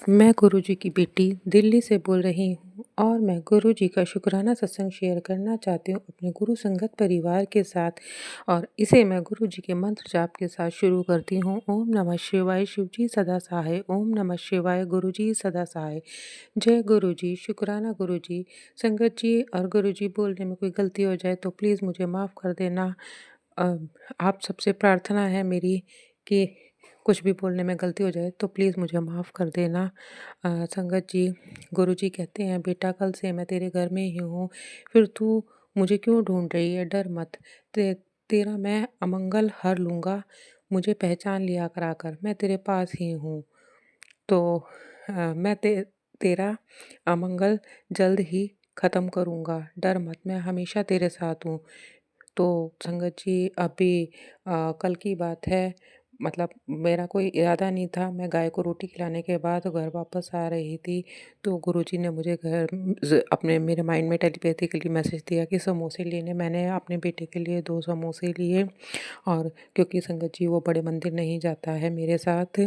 मैं गुरुजी की बेटी दिल्ली से बोल रही हूँ और मैं गुरुजी का शुक्राना सत्संग शेयर करना चाहती हूँ अपने गुरु संगत परिवार के साथ। और इसे मैं गुरुजी के मंत्र जाप के साथ शुरू करती हूँ। ओम नमः शिवाय, शिवजी सदा सहाय। ओम नमः शिवाय, गुरुजी सदा सहाय। जय गुरुजी। शुक्राना गुरुजी। संगत जी और गुरुजी, बोलने में कोई गलती हो जाए तो प्लीज़ मुझे माफ़ कर देना। अ, आप सबसे प्रार्थना है मेरी कि कुछ भी बोलने में गलती हो जाए तो प्लीज़ मुझे माफ़ कर देना। संगत जी, गुरुजी कहते हैं, बेटा कल से मैं तेरे घर में ही हूँ, फिर तू मुझे क्यों ढूंढ रही है? डर मत, तेरा मैं अमंगल हर लूँगा। मुझे पहचान लिया करा कर, मैं तेरे पास ही हूँ। तो मैं तेरा अमंगल जल्द ही ख़त्म करूँगा। डर मत, मैं हमेशा तेरे साथ हूँ। तो संगत जी, अभी कल की बात है। मतलब मेरा कोई इरादा नहीं था। मैं गाय को रोटी खिलाने के बाद घर वापस आ रही थी, तो गुरुजी ने मुझे अपने मेरे माइंड में टेलीपैथिकली मैसेज दिया कि समोसे लेने। मैंने अपने बेटे के लिए 2 समोसे लिए। और क्योंकि संगत जी वो बड़े मंदिर नहीं जाता है मेरे साथ।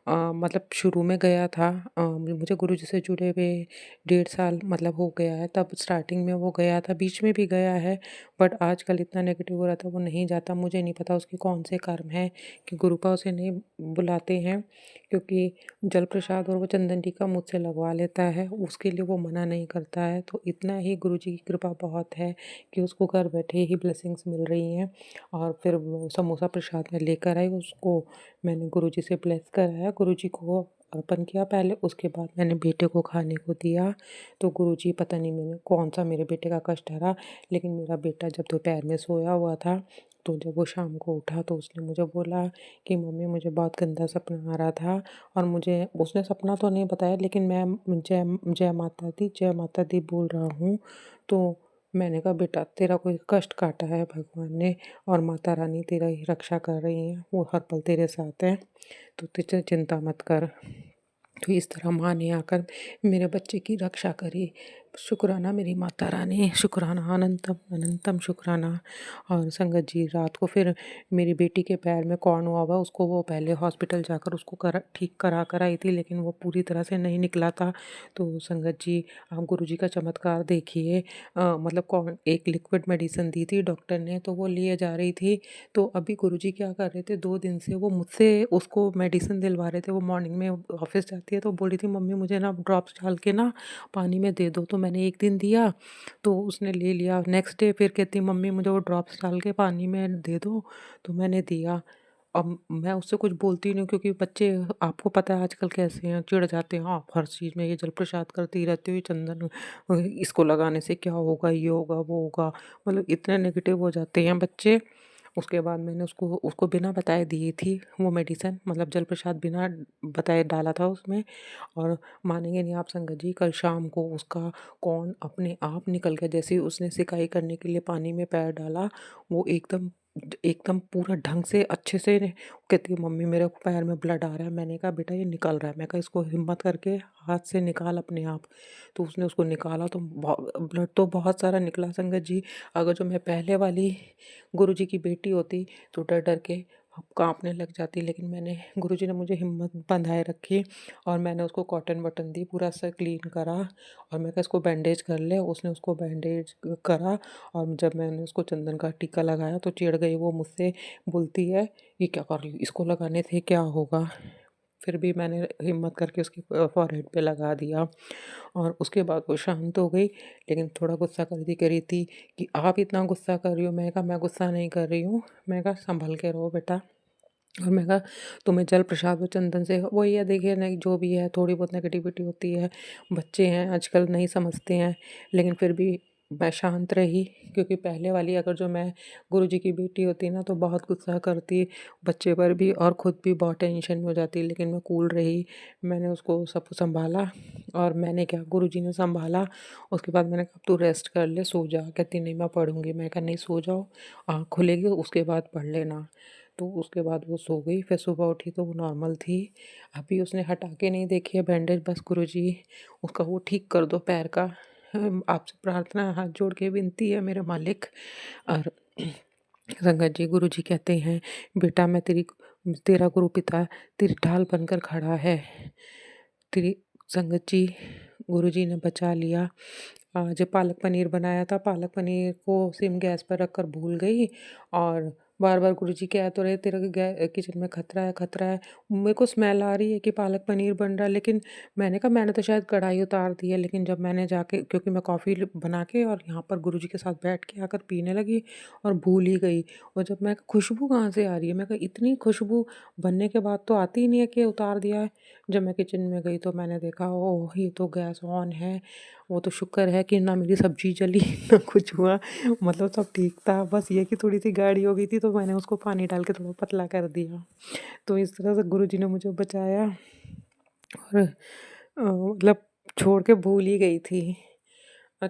मतलब शुरू में गया था। मुझे गुरुजी से जुड़े हुए 1.5 साल मतलब हो गया है। तब स्टार्टिंग में वो गया था, बीच में भी गया है। बट आजकल इतना नेगेटिव हो रहा था, वो नहीं जाता। मुझे नहीं पता उसके कौन से कर्म हैं कि गुरुपा उसे नहीं बुलाते हैं, क्योंकि जल प्रसाद और वो चंदन टीका मुझसे लगवा लेता है, उसके लिए वो मना नहीं करता है। तो इतना ही गुरुजी की कृपा बहुत है कि उसको घर बैठे ही ब्लेसिंग्स मिल रही हैं। और फिर वो समोसा प्रसाद में लेकर आई, उसको मैंने गुरुजी से ब्लेस कराया, गुरुजी को अर्पण किया पहले, उसके बाद मैंने बेटे को खाने को दिया। तो गुरुजी पता नहीं मैंने कौन सा मेरे बेटे का कष्ट हरा, लेकिन मेरा बेटा जब दोपहर में सोया हुआ था, तो जब वो शाम को उठा तो उसने मुझे बोला कि मम्मी मुझे बहुत गंदा सपना आ रहा था। और मुझे उसने सपना तो नहीं बताया, लेकिन मैं जय जय माता दी बोल रहा हूँ। तो मैंने कहा, बेटा तेरा कोई कष्ट काटा है भगवान ने, और माता रानी तेरा ही रक्षा कर रही हैं, वो हर पल तेरे साथ है, तो तुझे चिंता मत कर। तो इस तरह माँ ने आकर मेरे बच्चे की रक्षा करी। शुक्राना मेरी माता रानी, शुक्राना अनंतम अनंतम शुक्राना। और संगत जी, रात को फिर मेरी बेटी के पैर में कॉर्न हुआ हुआ, उसको वो पहले हॉस्पिटल जाकर उसको ठीक करा कर आई थी, लेकिन वो पूरी तरह से नहीं निकला था। तो संगत जी, आप गुरुजी का चमत्कार देखिए। मतलब कौन एक लिक्विड मेडिसिन दी थी डॉक्टर ने, तो वो लिए जा रही थी। तो अभी गुरुजी क्या कर रहे थे, 2 दिन से वो मुझसे उसको मेडिसिन दिलवा रहे थे। वो मॉर्निंग में ऑफिस जाती है, तो बोल रही थी, मम्मी मुझे ना ड्रॉप्स डाल के ना पानी में दे दो। तो मैंने एक दिन दिया, तो उसने ले लिया। नेक्स्ट डे फिर कहती, मम्मी मुझे वो ड्रॉप्स डाल के पानी में दे दो। तो मैंने दिया। अब मैं उससे कुछ बोलती नहीं हूँ, क्योंकि बच्चे, आपको पता है आजकल कैसे हैं, चिढ़ जाते हैं। आप हर चीज़ में ये जल प्रसाद करती रहती हो, ये चंदन इसको लगाने से क्या होगा, ये होगा वो होगा, मतलब इतने नेगेटिव हो जाते हैं बच्चे। उसके बाद मैंने उसको उसको बिना बताए दी थी वो मेडिसिन, मतलब जल प्रसाद बिना बताए डाला था उसमें। और मानेंगे नहीं आप संगत जी, कल शाम को उसका कौन अपने आप निकल गया। जैसे ही उसने सिकाई करने के लिए पानी में पैर डाला, वो एकदम एकदम पूरा ढंग से अच्छे से कहती है, मम्मी मेरे पैर में ब्लड आ रहा है। मैंने कहा, बेटा ये निकल रहा है। मैं कहा, इसको हिम्मत करके हाथ से निकाल अपने आप। तो उसने उसको निकाला, तो ब्लड तो बहुत सारा निकला संगत जी। अगर जो मैं पहले वाली गुरुजी की बेटी होती तो डर डर के कांपने लग जाती, लेकिन मैंने, गुरुजी ने मुझे हिम्मत बंधाए रखी। और मैंने उसको कॉटन बटन दी, पूरा सर क्लीन करा। और मैं कहा, इसको बैंडेज कर ले। उसने उसको बैंडेज करा। और जब मैंने उसको चंदन का टीका लगाया तो चिढ़ गई वो मुझसे, बोलती है, ये क्या कर रही हो, इसको लगाने से क्या होगा। फिर भी मैंने हिम्मत करके उसकी फॉरहेड पे लगा दिया। और उसके बाद वो शांत हो गई, लेकिन थोड़ा गुस्सा कर रही थी कि आप इतना गुस्सा कर रही हो। मैं कहा, मैं गुस्सा नहीं कर रही हूँ। मैं कहा, संभल के रहो बेटा। और मैं कहा, तुम्हें जल प्रसाद व चंदन से वही है, देखिए नहीं जो भी है, थोड़ी बहुत नेगेटिविटी होती है, बच्चे हैं आजकल नहीं समझते हैं। लेकिन फिर भी मैं शांत रही, क्योंकि पहले वाली अगर जो मैं गुरुजी की बेटी होती ना, तो बहुत गुस्सा करती बच्चे पर भी, और ख़ुद भी बहुत टेंशन में हो जाती। लेकिन मैं कूल रही, मैंने उसको सब संभाला। और मैंने क्या, गुरुजी ने संभाला। उसके बाद मैंने कहा, तू रेस्ट कर ले, सो जा। कहती, नहीं मैं पढ़ूंगी। मैं कहा, नहीं सो जाओ, आँख खुलेगी उसके बाद पढ़ लेना। तो उसके बाद वो सो गई। फिर सुबह उठी तो वो नॉर्मल थी। अभी उसने हटा के नहीं देखी है बैंडेज, बस गुरुजी उसका वो ठीक कर दो पैर का। आपसे प्रार्थना, हाथ जोड़ के विनती है मेरे मालिक। और संगत जी, गुरुजी कहते हैं, बेटा मैं तेरा गुरु पिता तेरी ढाल बनकर खड़ा है। तेरी संगत जी, गुरुजी ने बचा लिया। जो पालक पनीर बनाया था, पालक पनीर को सिम गैस पर रखकर भूल गई और बार-बार गुरुजी कह तो रहे तेरे किचन में खतरा है, खतरा है। मेरे को स्मेल आ रही है कि पालक पनीर बन रहा है, लेकिन मैंने कहा मैंने तो शायद कढ़ाई उतार दी है, लेकिन जब मैंने जाके क्योंकि मैं कॉफ़ी बना के और यहाँ पर गुरुजी के साथ बैठ के आकर पीने लगी और भूल ही गई। और जब मैं खुशबू कहाँ से आ रही है? मैं कहा इतनी खुशबू बनने के बाद तो आती ही नहीं है कि उतार दिया है। जब मैं किचन में गई तो मैंने देखा ओह! ये तो गैस ऑन है। वो तो शुक्र है कि ना मेरी सब्ज़ी जली ना कुछ हुआ, मतलब सब ठीक था। बस ये कि थोड़ी-सी गाढ़ी हो गई थी तो मैंने उसको पानी डाल के थोड़ा पतला कर दिया। तो इस तरह से गुरुजी ने मुझे बचाया और मतलब छोड़ के भूल ही गई थी।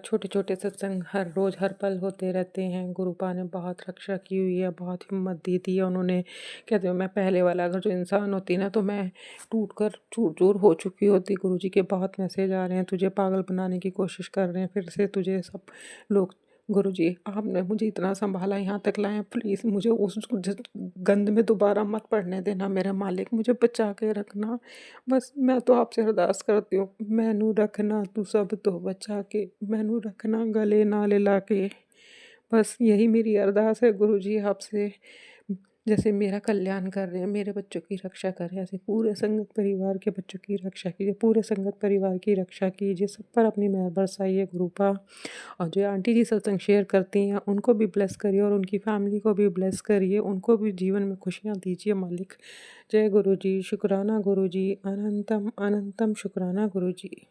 छोटे-छोटे सत्संग हर रोज़ हर पल होते रहते हैं। गुरुपा ने बहुत रक्षा की हुई है, बहुत हिम्मत दी थी उन्होंने। कहते हो मैं पहले वाला अगर जो इंसान होती ना तो मैं टूट कर चूर-चूर हो चुकी होती। गुरुजी के बहुत मैसेज आ रहे हैं, तुझे पागल बनाने की कोशिश कर रहे हैं फिर से तुझे सब लोग। गुरुजी आपने मुझे इतना सँभाला यहाँ तक लाए, प्लीज़ मुझे उस जिस गंद में दोबारा मत पड़ने देना मेरे मालिक, मुझे बचा के रखना। बस मैं तो आपसे अरदास करती हूँ, मैनू रखना तू सब तो बचा के, मैनू रखना गले नाल ला के। बस यही मेरी अरदास है गुरुजी आपसे। जैसे मेरा कल्याण कर रहे हैं, मेरे बच्चों की रक्षा करें, ऐसे पूरे संगत परिवार के बच्चों की रक्षा कीजिए, पूरे संगत परिवार की रक्षा कीजिए, सब पर अपनी मेहर बरसाइए गुरुपा। और जो आंटी जी सत्संग शेयर करती हैं, उनको भी ब्लेस करिए और उनकी फैमिली को भी ब्लेस करिए, उनको भी जीवन में खुशियाँ दीजिए मालिक। जय गुरु जी, शुक्राना गुरु जी, अनंतम अनंतम शुक्राना गुरु जी।